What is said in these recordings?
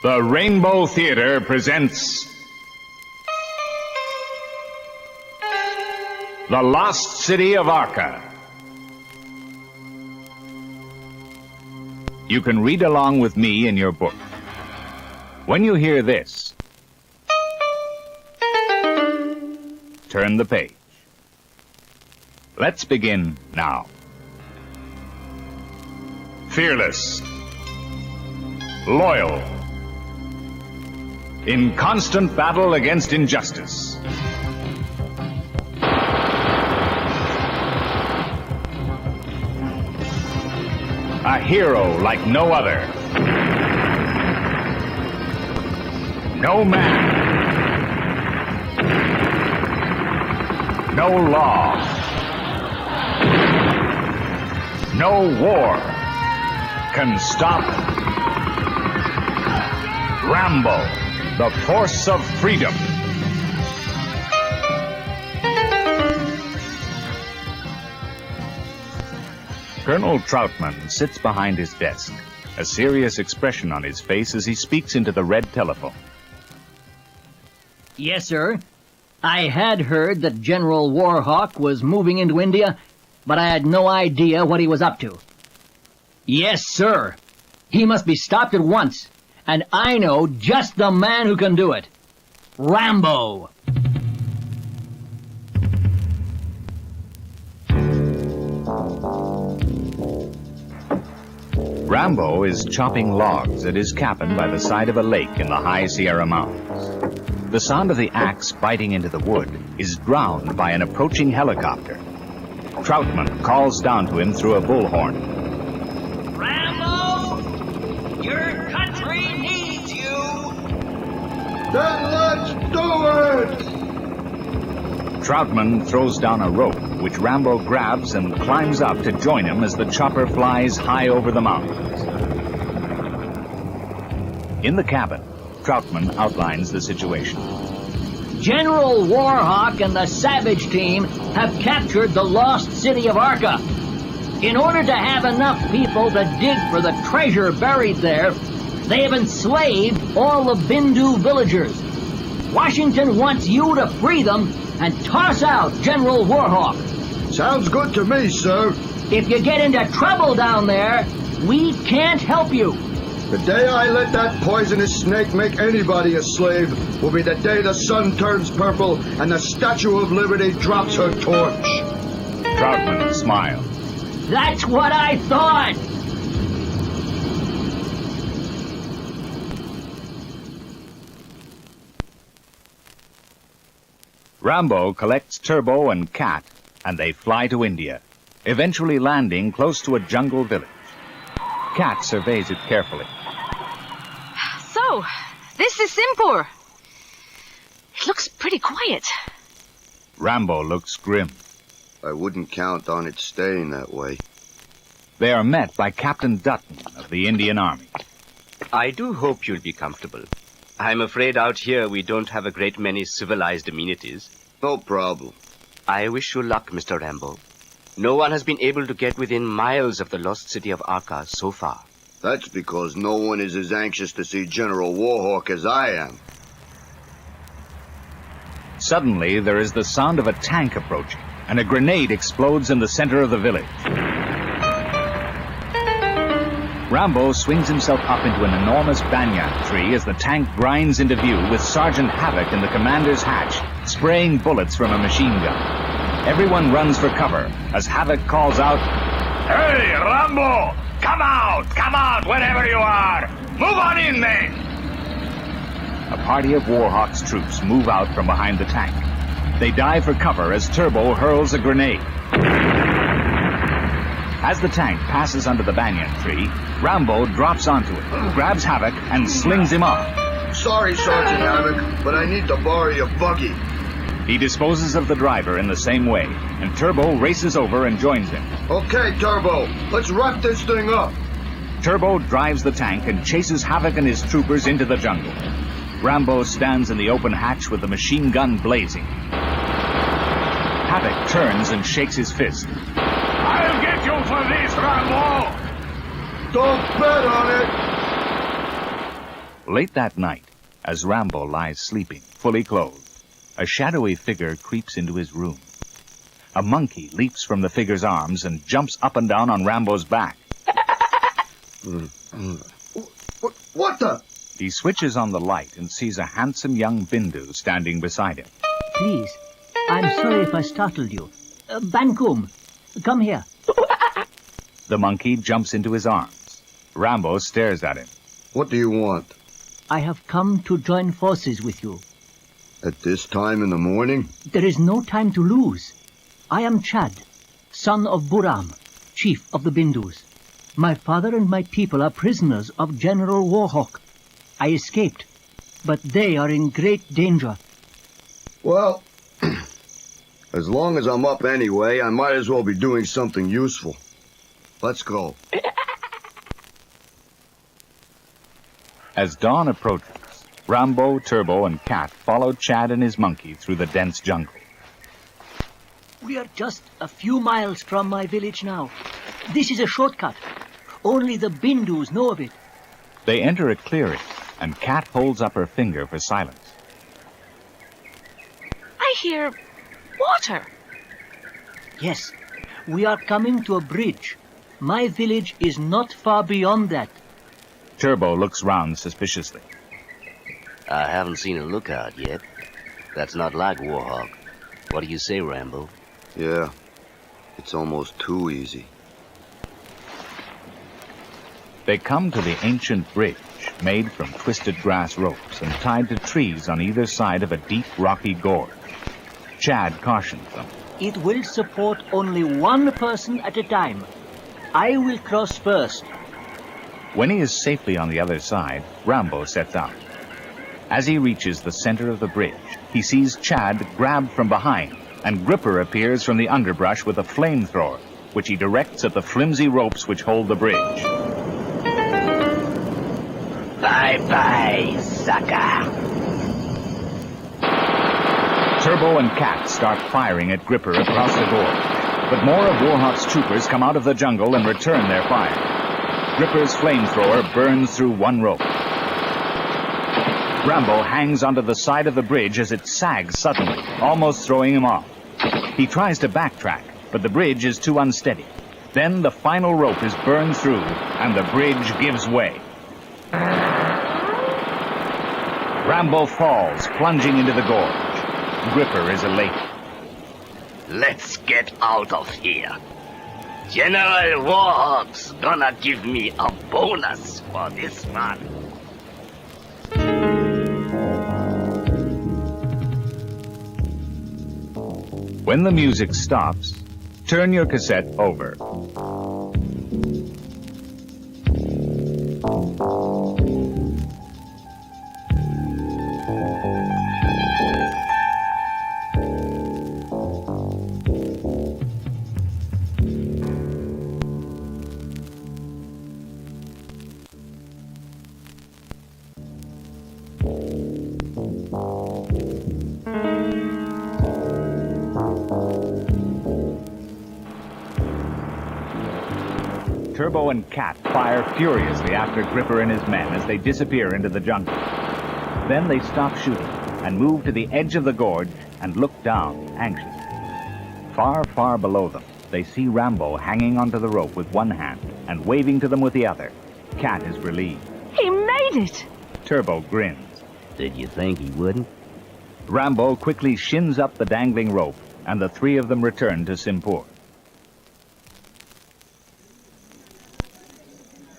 The Rainbow Theater presents The Lost City of Acra. You can read along with me in your book. When you hear this, turn the page. Let's begin now. Fearless, loyal, in constant battle against injustice. A hero like no other. No man, no law, no war can stop Rambo, the force of freedom. Colonel Troutman sits behind his desk, a serious expression on his face as he speaks into the red telephone. Yes, sir. I had heard that General Warhawk was moving into India, but I had no idea what he was up to. Yes, sir. He must be stopped at once, and I know just the man who can do it. Rambo. Rambo is chopping logs at his cabin by the side of a lake in the high Sierra Mountains. The sound of the axe biting into the wood is drowned by an approaching helicopter. Troutman calls down to him through a bullhorn. Rambo, your country needs you. Then let's do it! Troutman throws down a rope, which Rambo grabs and climbs up to join him as the chopper flies high over the mountains. In the cabin, Troutman outlines the situation. General Warhawk and the Savage team have captured the lost city of Acra. In order to have enough people to dig for the treasure buried there, they have enslaved all the Bindu villagers. Washington wants you to free them and toss out General Warhawk. Sounds good to me, sir. If you get into trouble down there, we can't help you. The day I let that poisonous snake make anybody a slave will be the day the sun turns purple and the Statue of Liberty drops her torch. Troutman smiles. That's what I thought. Rambo collects Turbo and Cat, and they fly to India, eventually landing close to a jungle village. Cat surveys it carefully. So, this is Simpur. It looks pretty quiet. Rambo looks grim. I wouldn't count on it staying that way. They are met by Captain Dutton of the Indian Army. I do hope you'll be comfortable. I'm afraid out here we don't have a great many civilized amenities. No problem. I wish you luck, Mr. Rambo. No one has been able to get within miles of the lost city of Acra so far. That's because no one is as anxious to see General Warhawk as I am. Suddenly, there is the sound of a tank approaching, and a grenade explodes in the center of the village. Rambo swings himself up into an enormous banyan tree as the tank grinds into view with Sergeant Havoc in the commander's hatch, spraying bullets from a machine gun. Everyone runs for cover as Havoc calls out, "Hey, Rambo! Come out, wherever you are! Move on in, men!" A party of Warhawk's troops move out from behind the tank. They dive for cover as Turbo hurls a grenade. As the tank passes under the banyan tree, Rambo drops onto it, grabs Havoc, and slings him off. Sorry, Sergeant Havoc, but I need to borrow your buggy. He disposes of the driver in the same way, and Turbo races over and joins him. Okay, Turbo, let's wrap this thing up. Turbo drives the tank and chases Havoc and his troopers into the jungle. Rambo stands in the open hatch with the machine gun blazing. Havoc turns and shakes his fist. "I'll get you for this, Rambo! Don't bet on it! Late that night, as Rambo lies sleeping, fully clothed, a shadowy figure creeps into his room. A monkey leaps from the figure's arms and jumps up and down on Rambo's back. What the? He switches on the light and sees a handsome young Bindu standing beside him. Please, I'm sorry if I startled you. Bankum, come here. The monkey jumps into his arms. Rambo stares at him. What do you want? I have come to join forces with you. At this time in the morning? There is no time to lose. I am Chad, son of Buram, chief of the Bindus. My father and my people are prisoners of General Warhawk. I escaped, but they are in great danger. Well, as long as I'm up anyway, I might as well be doing something useful. Let's go. As dawn approaches, Rambo, Turbo, and Cat follow Chad and his monkey through the dense jungle. We are just a few miles from my village now. This is a shortcut. Only the Bindus know of it. They enter a clearing, and Cat holds up her finger for silence. I hear water. Yes, we are coming to a bridge. My village is not far beyond that. Turbo looks round suspiciously. I haven't seen a lookout yet. That's not like Warhawk. What do you say, Rambo? Yeah, it's almost too easy. They come to the ancient bridge, made from twisted grass ropes and tied to trees on either side of a deep rocky gorge. Chad cautions them. It will support only one person at a time. I will cross first. When he is safely on the other side, Rambo sets out. As he reaches the center of the bridge, he sees Chad grabbed from behind, and Gripper appears from the underbrush with a flamethrower, which he directs at the flimsy ropes which hold the bridge. Bye-bye, sucker! Turbo and Cat start firing at Gripper across the gorge, but more of Warhawk's troopers come out of the jungle and return their fire. Gripper's flamethrower burns through one rope. Rambo hangs onto the side of the bridge as it sags suddenly, almost throwing him off. He tries to backtrack, but the bridge is too unsteady. Then the final rope is burned through, and the bridge gives way. Rambo falls, plunging into the gorge. Gripper is elated. Let's get out of here. General Warhawk's gonna give me a bonus for this one. When the music stops, turn your cassette over. Turbo and Cat fire furiously after Gripper and his men as they disappear into the jungle. Then they stop shooting and move to the edge of the gorge and look down, anxiously. Far, far below them, they see Rambo hanging onto the rope with one hand and waving to them with the other. Cat is relieved. He made it. Turbo grins. Did you think he wouldn't? Rambo quickly shins up the dangling rope, and the three of them return to Simpur.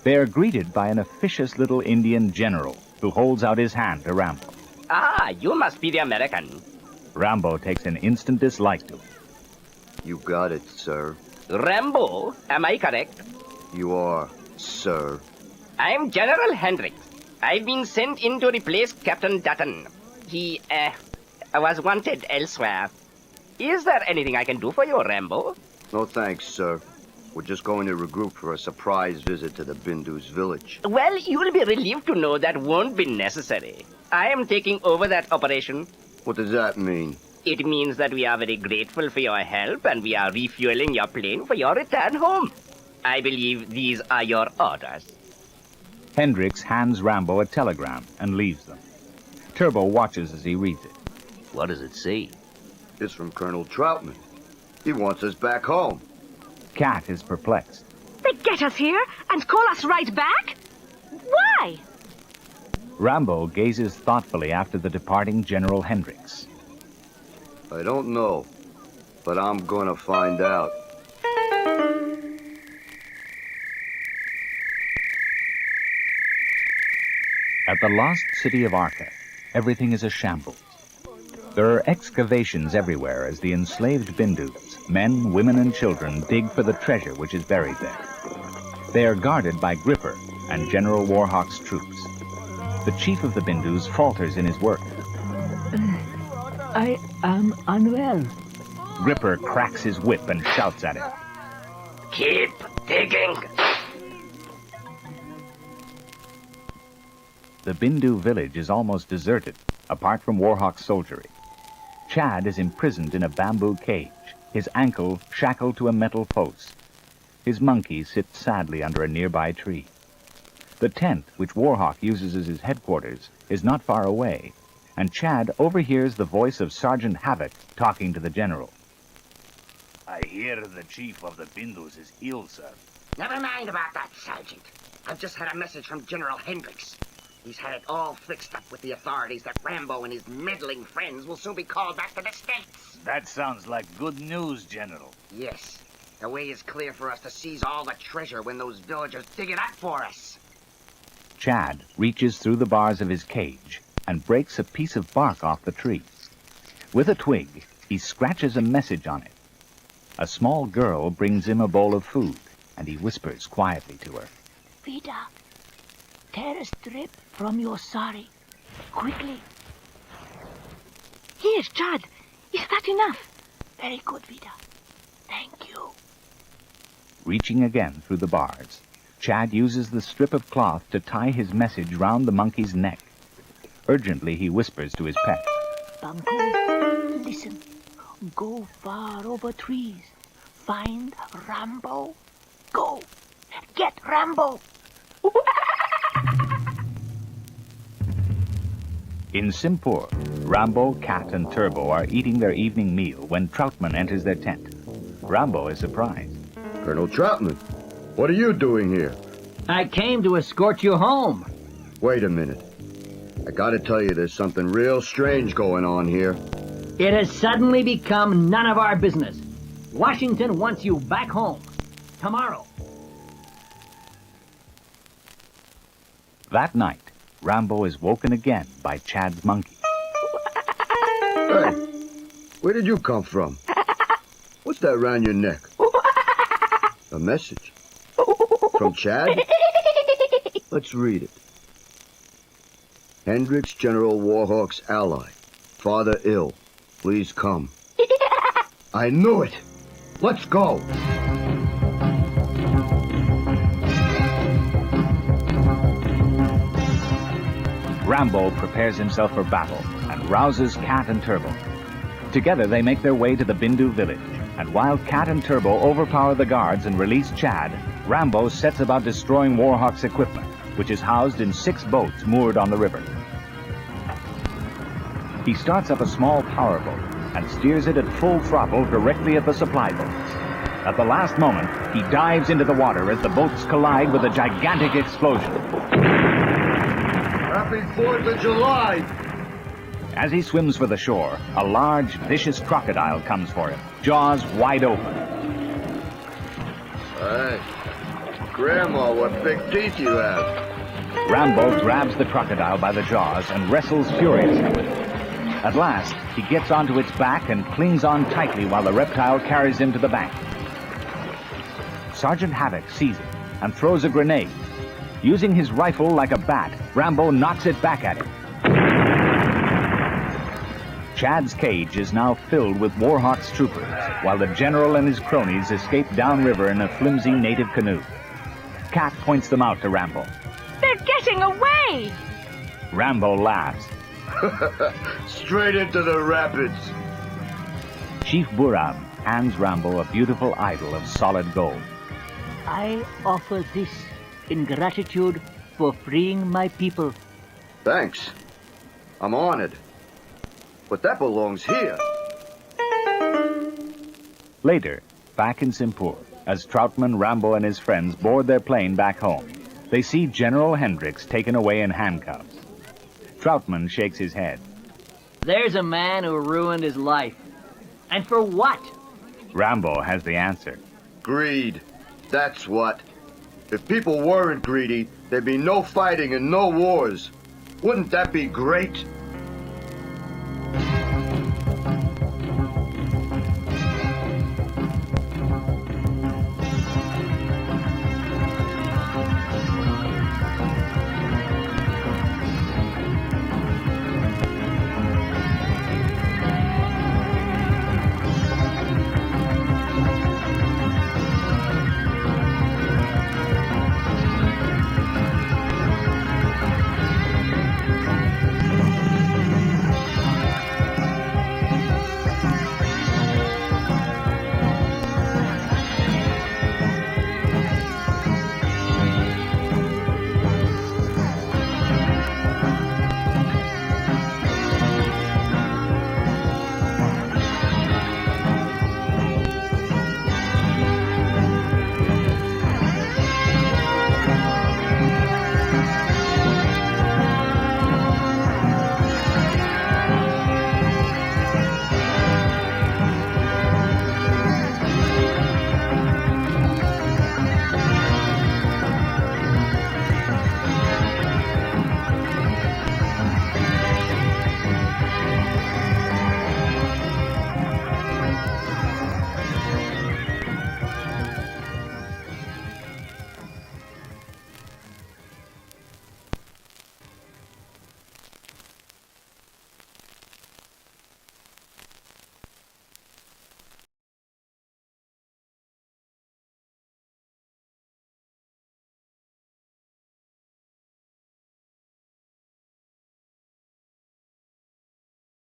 They are greeted by an officious little Indian general who holds out his hand to Rambo. Ah, you must be the American. Rambo takes an instant dislike to him. You got it, sir. Rambo, am I correct? You are, sir. I'm General Hendricks. I've been sent in to replace Captain Dutton. He, was wanted elsewhere. Is there anything I can do for you, Rambo? No thanks, sir. We're just going to regroup for a surprise visit to the Bindu's village. Well, you'll be relieved to know that won't be necessary. I am taking over that operation. What does that mean? It means that we are very grateful for your help and we are refueling your plane for your return home. I believe these are your orders. Hendricks hands Rambo a telegram and leaves them. Turbo watches as he reads it. What does it say? It's from Colonel Troutman. He wants us back home. Cat is perplexed. They get us here and call us right back? Why? Rambo gazes thoughtfully after the departing General Hendricks. I don't know, but I'm gonna find out. At the lost city of Acra, everything is a shambles. There are excavations everywhere as the enslaved Bindus, men, women, and children, dig for the treasure which is buried there. They are guarded by Gripper and General Warhawk's troops. The chief of the Bindus falters in his work. I am unwell. Gripper cracks his whip and shouts at him. Keep digging. The Bindu village is almost deserted, apart from Warhawk's soldiery. Chad is imprisoned in a bamboo cage, his ankle shackled to a metal post. His monkey sits sadly under a nearby tree. The tent, which Warhawk uses as his headquarters, is not far away, and Chad overhears the voice of Sergeant Havoc talking to the general. I hear the chief of the Bindus is ill, sir. Never mind about that, Sergeant. I've just had a message from General Hendricks. He's had it all fixed up with the authorities that Rambo and his meddling friends will soon be called back to the States. That sounds like good news, General. Yes. The way is clear for us to seize all the treasure when those villagers dig it up for us. Chad reaches through the bars of his cage and breaks a piece of bark off the tree. With a twig, he scratches a message on it. A small girl brings him a bowl of food, and he whispers quietly to her. Vida, tear a strip from your sari. Quickly. Here, Chad. Is that enough? Very good, Vida. Thank you. Reaching again through the bars, Chad uses the strip of cloth to tie his message round the monkey's neck. Urgently, he whispers to his pet. Bunko, listen. Go far over trees. Find Rambo. Go. Get Rambo. In Simpur, Rambo, Cat, and Turbo are eating their evening meal when Troutman enters their tent. Rambo is surprised. Colonel Troutman, what are you doing here? I came to escort you home. Wait a minute. I gotta tell you, there's something real strange going on here. It has suddenly become none of our business. Washington wants you back home. Tomorrow. That night, Rambo is woken again by Chad's monkey. Hey, where did you come from? What's that around your neck? A message? From Chad? Let's read it. Hendricks, General Warhawk's ally. Father ill. Please come. I knew it! Let's go! Rambo prepares himself for battle and rouses Cat and Turbo. Together they make their way to the Bindu village, and while Cat and Turbo overpower the guards and release Chad, Rambo sets about destroying Warhawk's equipment, which is housed in 6 boats moored on the river. He starts up a small power boat and steers it at full throttle directly at the supply boats. At the last moment, he dives into the water as the boats collide with a gigantic explosion. Happy 4th of July! As he swims for the shore, a large, vicious crocodile comes for him, jaws wide open. Hey, Grandma, what big teeth you have. Rambo grabs the crocodile by the jaws and wrestles furiously with it. At last, he gets onto its back and clings on tightly while the reptile carries him to the bank. Sergeant Havoc sees it and throws a grenade. Using his rifle like a bat, Rambo knocks it back at him. Chad's cage is now filled with Warhawk's troopers, while the general and his cronies escape downriver in a flimsy native canoe. Cat points them out to Rambo. They're getting away! Rambo laughs. Straight into the rapids. Chief Buram hands Rambo a beautiful idol of solid gold. I offer this in gratitude for freeing my people. Thanks. I'm honored. But that belongs here. Later, back in Simpur, as Troutman, Rambo, and his friends board their plane back home, they see General Hendricks taken away in handcuffs. Troutman shakes his head. There's a man who ruined his life. And for what? Rambo has the answer. Greed. That's what. If people weren't greedy, there'd be no fighting and no wars. Wouldn't that be great?